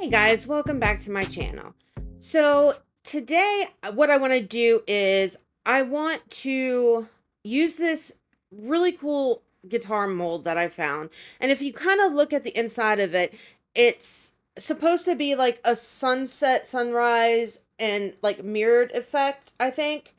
Hey guys, welcome back to my channel. So today what I want to do is I want to use this really cool guitar mold that I found. And if you kind of look at the inside of it, it's supposed to be like a sunset, sunrise, and like mirrored effect, I think.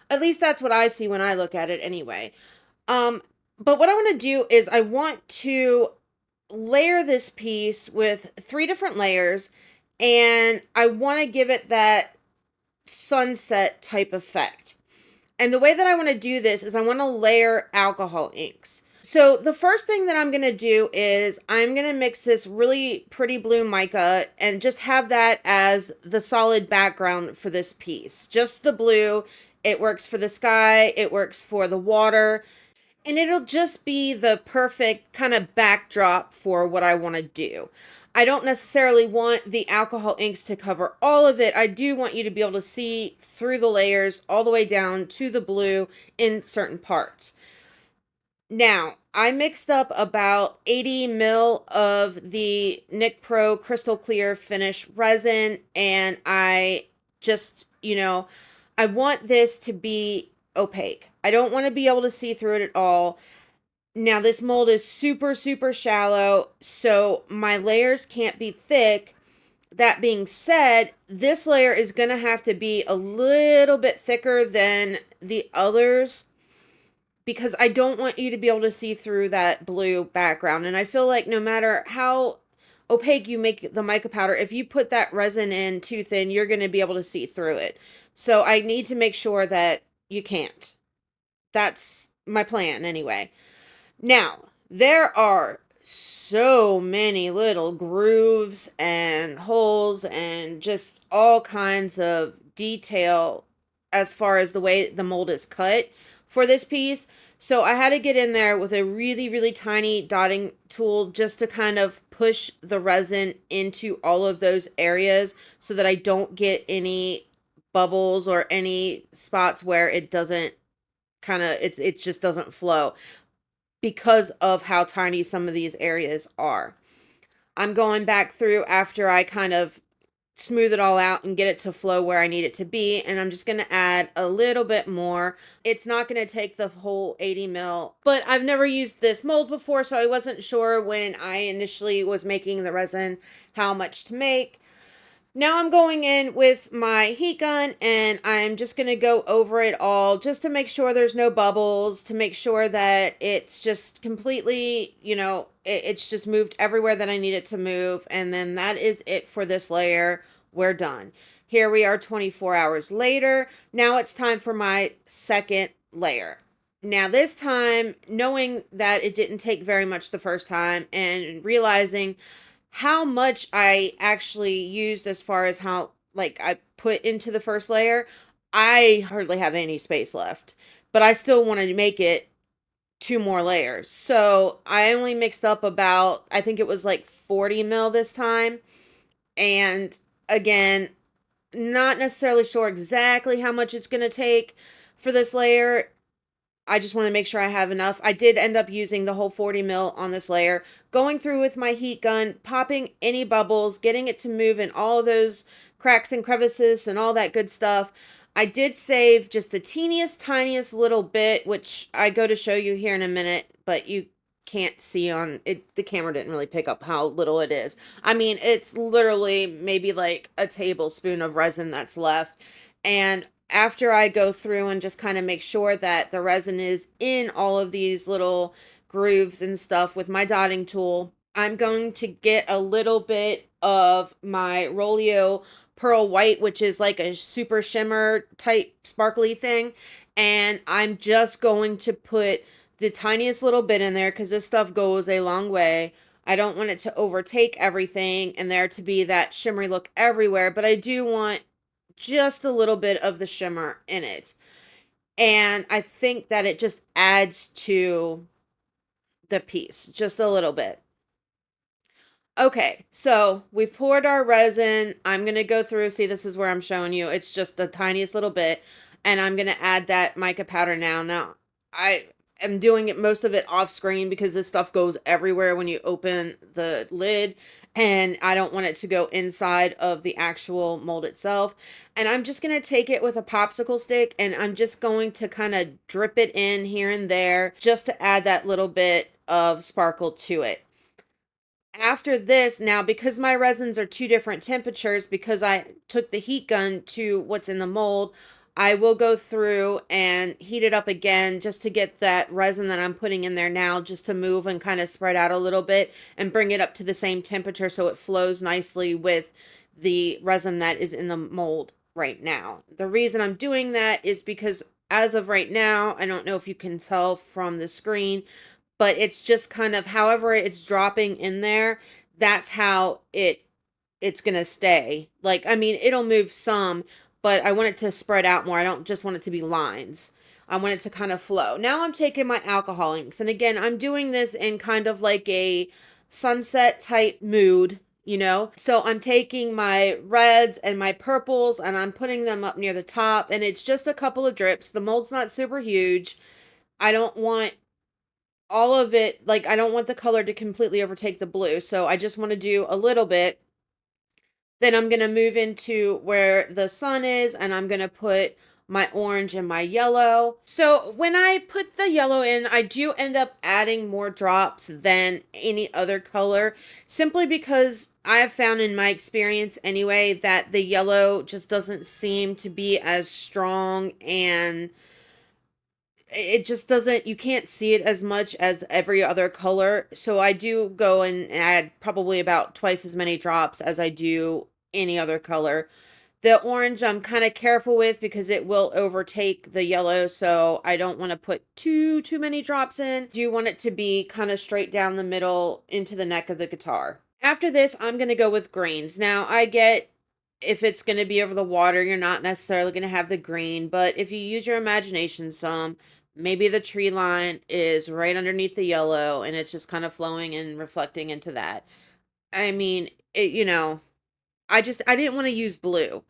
At least that's what I see when I look at it anyway. Um, but what I want to do is I want to layer this piece with 3 different layers, and I want to give it that sunset type effect. And the way that I want to do this is I want to layer alcohol inks. So the first thing that I'm going to do is I'm going to mix this really pretty blue mica and just have that as the solid background for this piece. Just the blue. It works for the sky. It works for the water. And it'll just be the perfect kind of backdrop for what I want to do. I don't necessarily want the alcohol inks to cover all of it. I do want you to be able to see through the layers all the way down to the blue in certain parts. Now, I mixed up about 80 ml of the NicPro Crystal Clear Finish resin, and I just, I want this to be opaque. I don't want to be able to see through it at all. Now, this mold is super, super shallow, so my layers can't be thick. That being said, this layer is going to have to be a little bit thicker than the others because I don't want you to be able to see through that blue background. And I feel like no matter how opaque you make the mica powder, if you put that resin in too thin, you're going to be able to see through it. So I need to make sure that you can't. That's my plan anyway. Now, there are so many little grooves and holes and just all kinds of detail as far as the way the mold is cut for this piece. So I had to get in there with a really, really tiny dotting tool just to kind of push the resin into all of those areas so that I don't get any bubbles or any spots where it doesn't it just doesn't flow because of how tiny some of these areas are. I'm going back through after I kind of smooth it all out and get it to flow where I need it to be, and I'm just going to add a little bit more. It's not going to take the whole 80 mil, but I've never used this mold before, so I wasn't sure when I initially was making the resin how much to make. Now I'm going in with my heat gun and I'm just going to go over it all just to make sure there's no bubbles, to make sure that it's just completely, it's just moved everywhere that I need it to move. And then that is it for this layer. We're done. Here we are 24 hours later. Now it's time for my second layer. Now this time, knowing that it didn't take very much the first time and realizing how much I actually used as far as how I put into the first layer, I hardly have any space left, but I still wanted to make it 2 more layers. So I only mixed up about, I think it was like 40 mil this time. And again, not necessarily sure exactly how much it's going to take for this layer. I just want to make sure I have enough. I did end up using the whole 40 mil on this layer, going through with my heat gun, popping any bubbles, getting it to move in all of those cracks and crevices and all that good stuff. I did save just the teeniest, tiniest little bit, which I go to show you here in a minute, but you can't see on it. The camera didn't really pick up how little it is. I mean, it's literally maybe like a tablespoon of resin that's left. And after I go through and just kind of make sure that the resin is in all of these little grooves and stuff with my dotting tool, I'm going to get a little bit of my Rolio Pearl White, which is like a super shimmer type sparkly thing. And I'm just going to put the tiniest little bit in there because this stuff goes a long way. I don't want it to overtake everything and there to be that shimmery look everywhere, but I do want just a little bit of the shimmer in it. And I think that it just adds to the piece just a little bit. Okay, so we've poured our resin. I'm going to go through, see, this is where I'm showing you. It's just the tiniest little bit. And I'm going to add that mica powder now. Now, am doing it most of it off screen because this stuff goes everywhere when you open the lid, and I don't want it to go inside of the actual mold itself. And I'm just going to take it with a popsicle stick, and I'm just going to kind of drip it in here and there just to add that little bit of sparkle to it. After this, now because my resins are two different temperatures, because I took the heat gun to what's in the mold, I will go through and heat it up again just to get that resin that I'm putting in there now just to move and kind of spread out a little bit and bring it up to the same temperature so it flows nicely with the resin that is in the mold right now. The reason I'm doing that is because as of right now, I don't know if you can tell from the screen, but it's just kind of however it's dropping in there, that's how it's gonna stay. Like, I mean, it'll move some, but I want it to spread out more. I don't just want it to be lines. I want it to kind of flow. Now I'm taking my alcohol inks, and again, I'm doing this in kind of like a sunset type mood, you know? So I'm taking my reds and my purples, and I'm putting them up near the top, and it's just a couple of drips. The mold's not super huge. I don't want all of it, like, I don't want the color to completely overtake the blue, so I just want to do a little bit. Then I'm going to move into where the sun is, and I'm going to put my orange and my yellow. So when I put the yellow in, I do end up adding more drops than any other color, simply because I have found in my experience anyway that the yellow just doesn't seem to be as strong, and it just doesn't, you can't see it as much as every other color. So I do go and add probably about twice as many drops as I do any other color. The orange I'm kind of careful with because it will overtake the yellow, so I don't want to put too many drops in. Do want it to be kind of straight down the middle into the neck of the guitar. After this, I'm going to go with greens. Now, I get if it's going to be over the water, you're not necessarily going to have the green, but if you use your imagination some, maybe the tree line is right underneath the yellow and it's just kind of flowing and reflecting into that. I mean, I didn't want to use blue.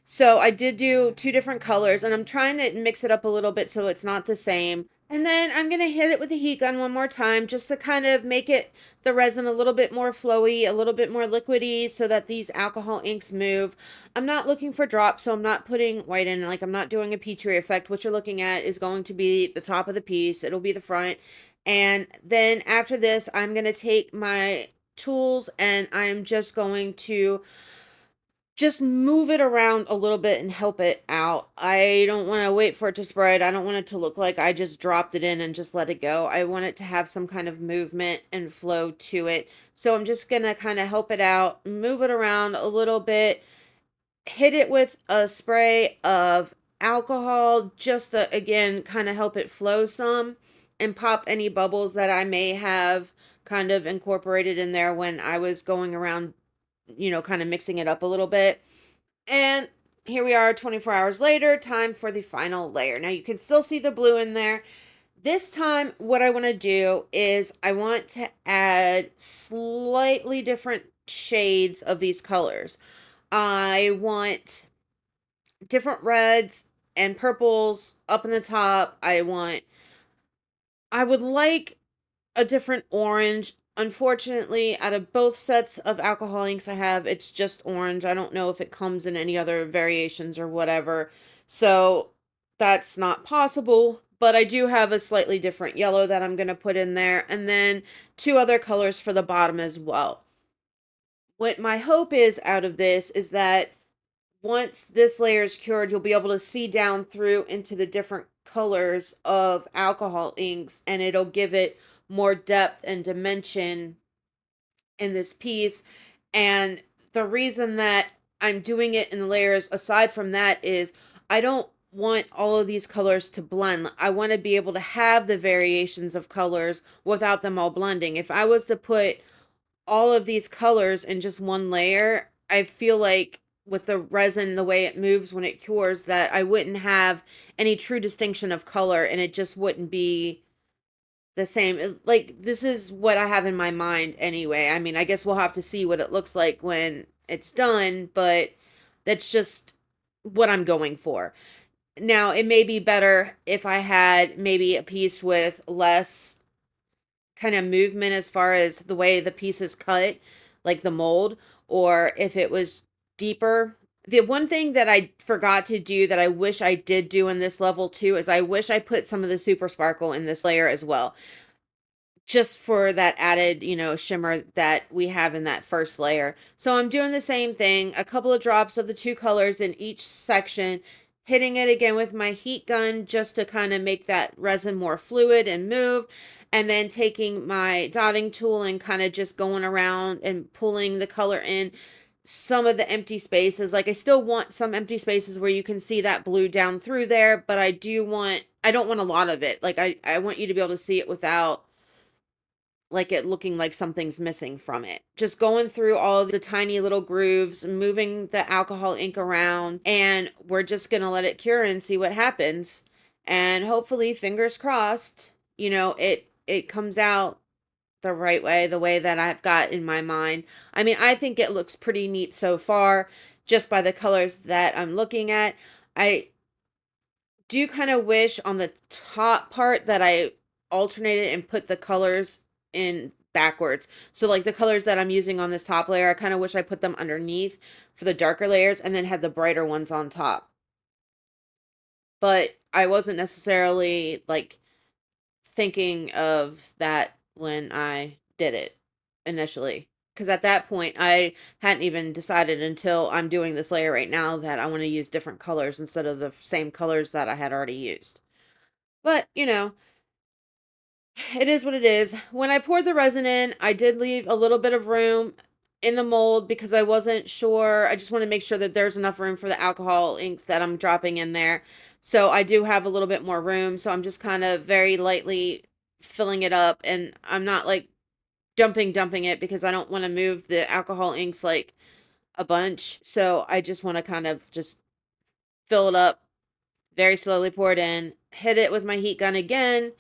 So I did do two different colors, and I'm trying to mix it up a little bit so it's not the same. And then I'm going to hit it with the heat gun one more time just to kind of make it, the resin, a little bit more flowy, a little bit more liquidy so that these alcohol inks move. I'm not looking for drops, so I'm not putting white in. Like, I'm not doing a Petri effect. What you're looking at is going to be the top of the piece. It'll be the front. And then after this, I'm going to take my tools and I'm just going to just move it around a little bit and help it out. I don't want to wait for it to spread. I don't want it to look like I just dropped it in and just let it go. I want it to have some kind of movement and flow to it. So I'm just going to kind of help it out, move it around a little bit, hit it with a spray of alcohol just to, again, kind of help it flow some and pop any bubbles that I may have kind of incorporated in there when I was going around, kind of mixing it up a little bit. And here we are 24 hours later, time for the final layer. Now you can still see the blue in there. This time, what I want to do is I want to add slightly different shades of these colors. I want different reds and purples up in the top. I would like a different orange. Unfortunately, out of both sets of alcohol inks I have, it's just orange. I don't know if it comes in any other variations or whatever. So that's not possible. But I do have a slightly different yellow that I'm going to put in there. And then two other colors for the bottom as well. What my hope is out of this is that once this layer is cured, you'll be able to see down through into the different colors of alcohol inks, and it'll give it more depth and dimension in this piece. And the reason that I'm doing it in layers aside from that is I don't want all of these colors to blend. I want to be able to have the variations of colors without them all blending. If I was to put all of these colors in just one layer, I feel like with the resin, the way it moves when it cures, that I wouldn't have any true distinction of color, and it just wouldn't be the same. Like, this is what I have in my mind anyway. I mean, I guess we'll have to see what it looks like when it's done, but that's just what I'm going for. Now, it may be better if I had maybe a piece with less kind of movement as far as the way the piece is cut, like the mold, or if it was deeper. The one thing that I forgot to do that I wish I did do in this level too is I wish I put some of the super sparkle in this layer as well, just for that added, shimmer that we have in that first layer. So I'm doing the same thing, a couple of drops of the two colors in each section, hitting it again with my heat gun just to kind of make that resin more fluid and move, and then taking my dotting tool and kind of just going around and pulling the color in some of the empty spaces. Like, I still want some empty spaces where you can see that blue down through there, but I don't want a lot of it. Like, I want you to be able to see it without like it looking like something's missing from it. Just going through all the tiny little grooves, moving the alcohol ink around, and we're just going to let it cure and see what happens. And hopefully, fingers crossed, it comes out the right way, the way that I've got in my mind. I mean, I think it looks pretty neat so far just by the colors that I'm looking at. I do kind of wish on the top part that I alternated and put the colors in backwards. So like the colors that I'm using on this top layer, I kind of wish I put them underneath for the darker layers and then had the brighter ones on top. But I wasn't necessarily like thinking of that when I did it initially. Because at that point, I hadn't even decided until I'm doing this layer right now that I want to use different colors instead of the same colors that I had already used. But, it is what it is. When I poured the resin in, I did leave a little bit of room in the mold because I wasn't sure. I just want to make sure that there's enough room for the alcohol inks that I'm dropping in there. So I do have a little bit more room. So I'm just kind of very lightly filling it up. And I'm not like dumping it because I don't want to move the alcohol inks like a bunch. So I just want to kind of just fill it up, very slowly pour it in, hit it with my heat gun again,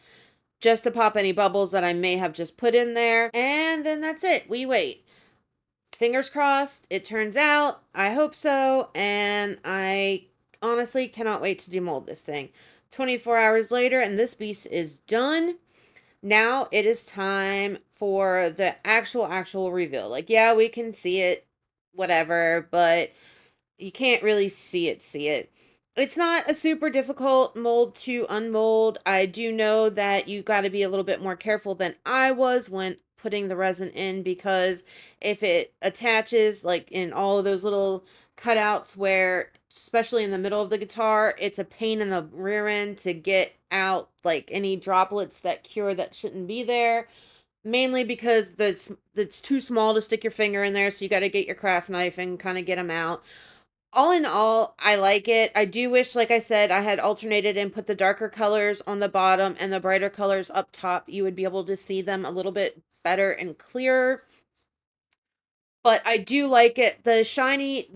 just to pop any bubbles that I may have just put in there. And then that's it. We wait. Fingers crossed. It turns out. I hope so. And I honestly cannot wait to demold this thing. 24 hours later, and this beast is done. Now it is time for the actual reveal. Like, yeah, we can see it, whatever, but you can't really see it. It's not a super difficult mold to unmold. I do know that you got to be a little bit more careful than I was when putting the resin in, because if it attaches like in all of those little cutouts where, especially in the middle of the guitar, it's a pain in the rear end to get out like any droplets that cure that shouldn't be there. Mainly because it's too small to stick your finger in there, so you got to get your craft knife and kind of get them out. All in all, I like it. I do wish, like I said, I had alternated and put the darker colors on the bottom and the brighter colors up top. You would be able to see them a little bit better and clearer. But I do like it. The shiny,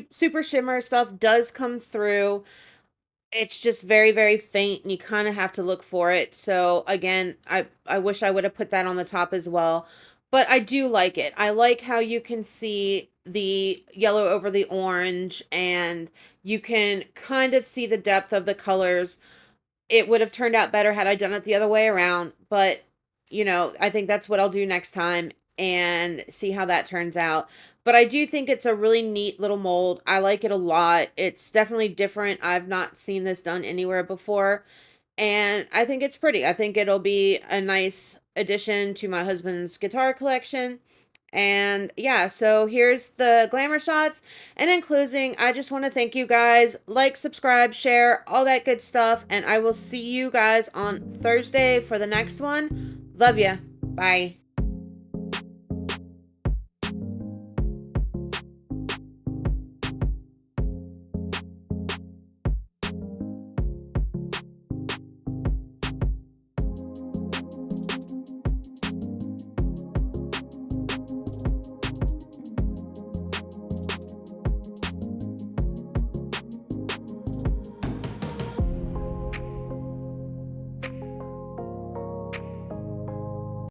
super shimmer stuff does come through. It's just very, very faint, and you kind of have to look for it. So again, I wish I would have put that on the top as well. But I do like it. I like how you can see the yellow over the orange, and you can kind of see the depth of the colors. It would have turned out better had I done it the other way around, but I think that's what I'll do next time and see how that turns out. But I do think it's a really neat little mold. I like it a lot. It's definitely different. I've not seen this done anywhere before, and I think it's pretty. I think it'll be a nice addition to my husband's guitar collection. And yeah, so here's the glamour shots. And in closing, I just want to thank you guys. Like, subscribe, share, all that good stuff. And I will see you guys on Thursday for the next one. Love ya. Bye.